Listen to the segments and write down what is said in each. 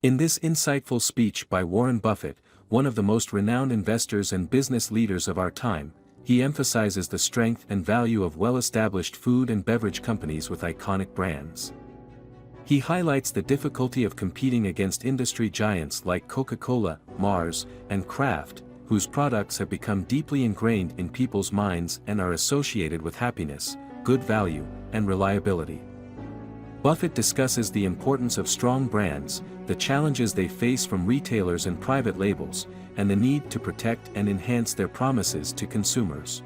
In this insightful speech by Warren Buffett, one of the most renowned investors and business leaders of our time, he emphasizes the strength and value of well-established food and beverage companies with iconic brands. He highlights the difficulty of competing against industry giants like Coca-Cola, Mars, and Kraft, whose products have become deeply ingrained in people's minds and are associated with happiness, good value, and reliability. Buffett discusses the importance of strong brands, the challenges they face from retailers and private labels, and the need to protect and enhance their promises to consumers.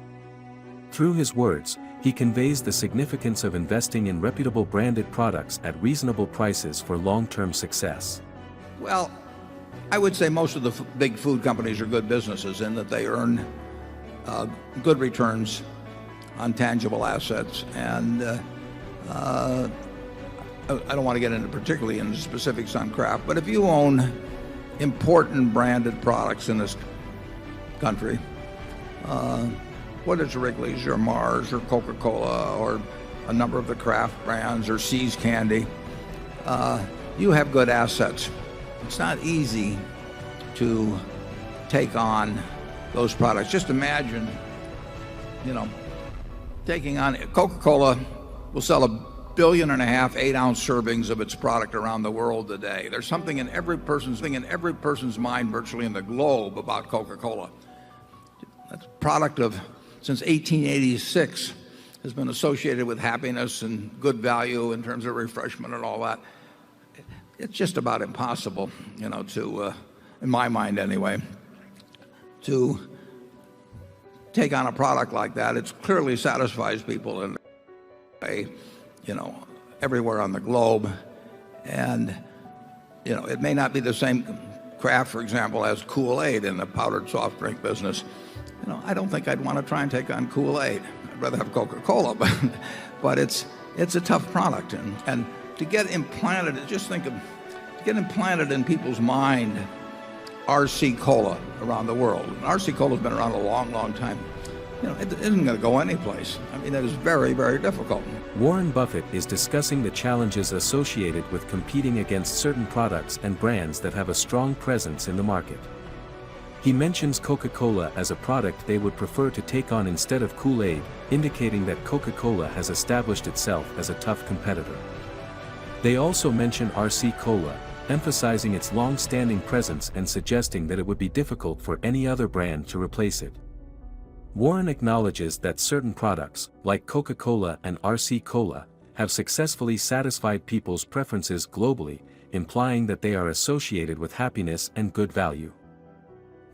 Through his words, he conveys the significance of investing in reputable branded products at reasonable prices for long-term success. Well, I would say most of the big food companies are good businesses in that they earn good returns on tangible assets. And I don't want to get into particularly into specifics on Kraft, but if you own important branded products in this country, whether it's Wrigley's or Mars or Coca-Cola or a number of the Kraft brands or See's Candy, you have good assets. It's not easy to take on those products. Just imagine, taking on Coca-Cola will sell 1.5 billion 8-ounce servings of its product around the world today. There's something in every person's mind virtually in the globe about Coca-Cola. That's a product of since 1886 has been associated with happiness and good value in terms of refreshment and all that. It's just about impossible, to, in my mind anyway, to take on a product like that. It clearly satisfies people in a, everywhere on the globe. And, it may not be the same. Kraft, for example, as Kool-Aid in the powdered soft drink business. I don't think I'd want to try and take on Kool-Aid. I'd rather have Coca-Cola, but it's a tough product. And to get implanted, just think of, to get implanted in people's mind, RC Cola around the world. And RC Cola's been around a long, long time. It isn't going to go anyplace. I mean, that is very, very difficult. Warren Buffett is discussing the challenges associated with competing against certain products and brands that have a strong presence in the market. He mentions Coca-Cola as a product they would prefer to take on instead of Kool-Aid, indicating that Coca-Cola has established itself as a tough competitor. They also mention RC Cola, emphasizing its long-standing presence and suggesting that it would be difficult for any other brand to replace it. Warren acknowledges that certain products, like Coca-Cola and RC Cola, have successfully satisfied people's preferences globally, implying that they are associated with happiness and good value.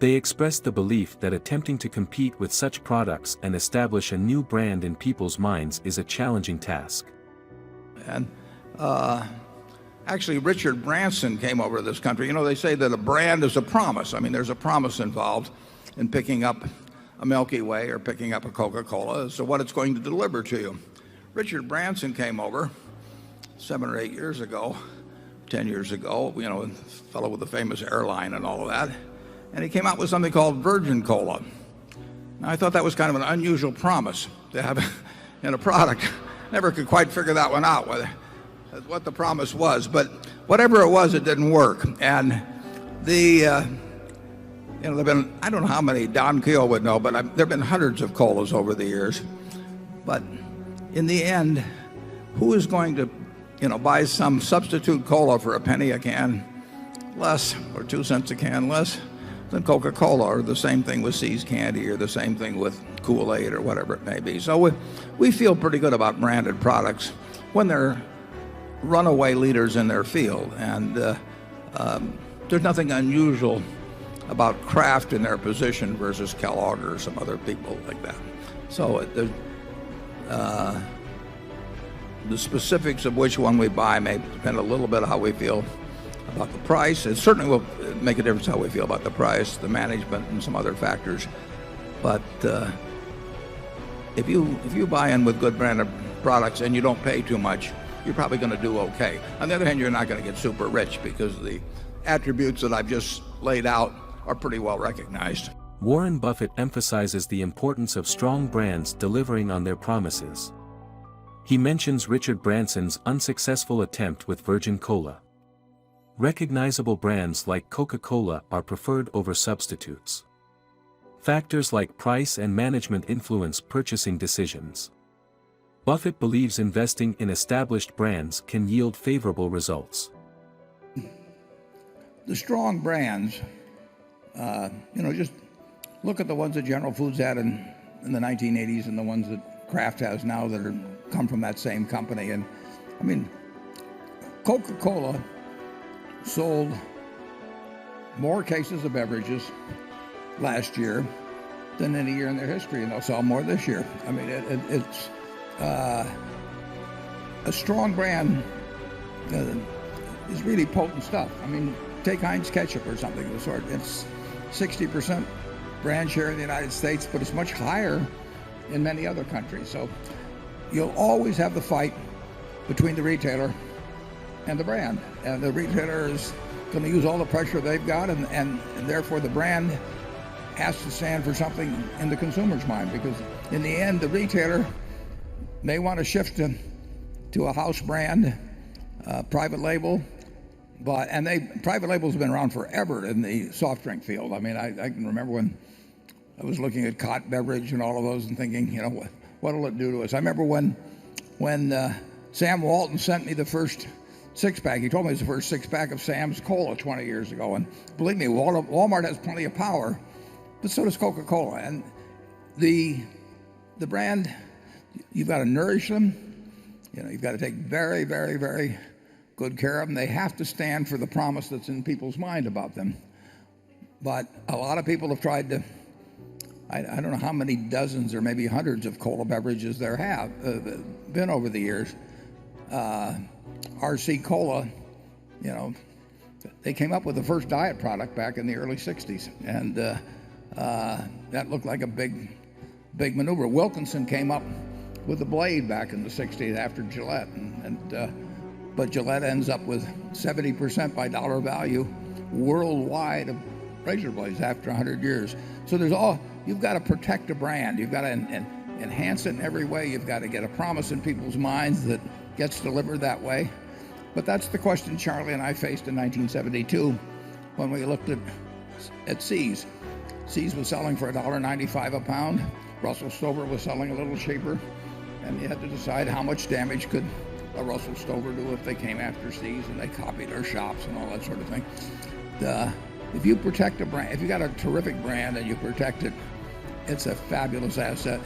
They expressed the belief that attempting to compete with such products and establish a new brand in people's minds is a challenging task. And actually, Richard Branson came over to this country. They say that a brand is a promise. I mean, there's a promise involved in picking up a Milky Way or picking up a Coca-Cola as to what it's going to deliver to you. Richard Branson came over 7 or 8 years ago, 10 years ago, a fellow with a famous airline and all of that. And he came out with something called Virgin Cola. Now, I thought that was kind of an unusual promise to have in a product. Never could quite figure that one out, what the promise was. But whatever it was, it didn't work. And there've been, I don't know how many, Don Keogh would know, but there've been hundreds of colas over the years. But in the end, who is going to, buy some substitute cola for a penny a can less, or 2 cents a can less than Coca-Cola, or the same thing with See's Candy, or the same thing with Kool-Aid, or whatever it may be. So we feel pretty good about branded products when they're runaway leaders in their field. And there's nothing unusual about Kraft in their position versus Kellogg or some other people like that. So the specifics of which one we buy may depend a little bit on how we feel about the price. It certainly will make a difference how we feel about the price, the management, and some other factors. But if you buy in with good branded products and you don't pay too much, you're probably going to do okay. On the other hand, you're not going to get super rich because the attributes that I've just laid out are pretty well recognized. Warren Buffett emphasizes the importance of strong brands delivering on their promises. He mentions Richard Branson's unsuccessful attempt with Virgin Cola. Recognizable brands like Coca-Cola are preferred over substitutes. Factors like price and management influence purchasing decisions. Buffett believes investing in established brands can yield favorable results. The strong brands, just look at the ones that General Foods had in the 1980s and the ones that Kraft has now that come from that same company. And I mean, Coca-Cola sold more cases of beverages last year than any year in their history, and they'll sell more this year. I mean, it's a strong brand is really potent stuff. I mean, take Heinz ketchup or something of the sort. It's 60% brand share in the United States, but it's much higher in many other countries. So you'll always have the fight between the retailer and the brand. And the retailer is going to use all the pressure they've got, and therefore the brand has to stand for something in the consumer's mind, because in the end, the retailer may want to shift to a house brand, private label, private labels have been around forever in the soft drink field. I mean, I can remember when I was looking at Cott Beverage and all of those and thinking, what'll it do to us? I remember when Sam Walton sent me the first six-pack. He told me it was the first six-pack of Sam's Cola 20 years ago. And believe me, Walmart has plenty of power, but so does Coca-Cola. And the brand, you've got to nourish them. You've got to take very, very, very good care of them. They have to stand for the promise that's in people's mind about them. But a lot of people have tried to, I don't know how many dozens or maybe hundreds of cola beverages there have been over the years. RC Cola, they came up with the first diet product back in the early 60s, and that looked like a big maneuver. Wilkinson came up with the blade back in the 60s after Gillette, but Gillette ends up with 70% by dollar value worldwide of razor blades after 100 years. So you've got to protect a brand. You've got to enhance it in every way. You've got to get a promise in people's minds that gets delivered that way. But that's the question Charlie and I faced in 1972 when we looked at See's. See's was selling for $1.95 a pound. Russell Stover was selling a little cheaper. And you had to decide how much damage could a Russell Stover do if they came after See's and they copied our shops and all that sort of thing. If you protect a brand, if you got a terrific brand and you protect it, it's a fabulous asset.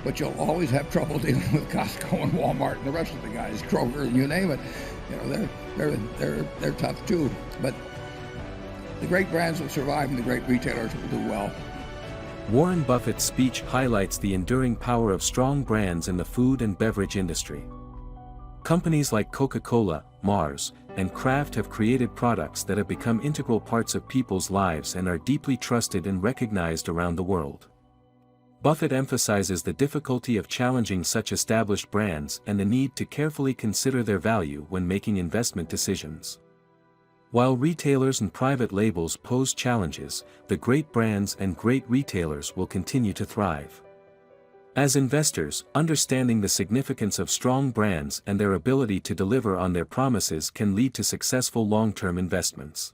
But you'll always have trouble dealing with Costco and Walmart and the rest of the guys, Kroger and you name it. They're tough too. But the great brands will survive and the great retailers will do well. Warren Buffett's speech highlights the enduring power of strong brands in the food and beverage industry. Companies like Coca-Cola, Mars, and Kraft have created products that have become integral parts of people's lives and are deeply trusted and recognized around the world. Buffett emphasizes the difficulty of challenging such established brands and the need to carefully consider their value when making investment decisions. While retailers and private labels pose challenges, the great brands and great retailers will continue to thrive. As investors, understanding the significance of strong brands and their ability to deliver on their promises can lead to successful long-term investments.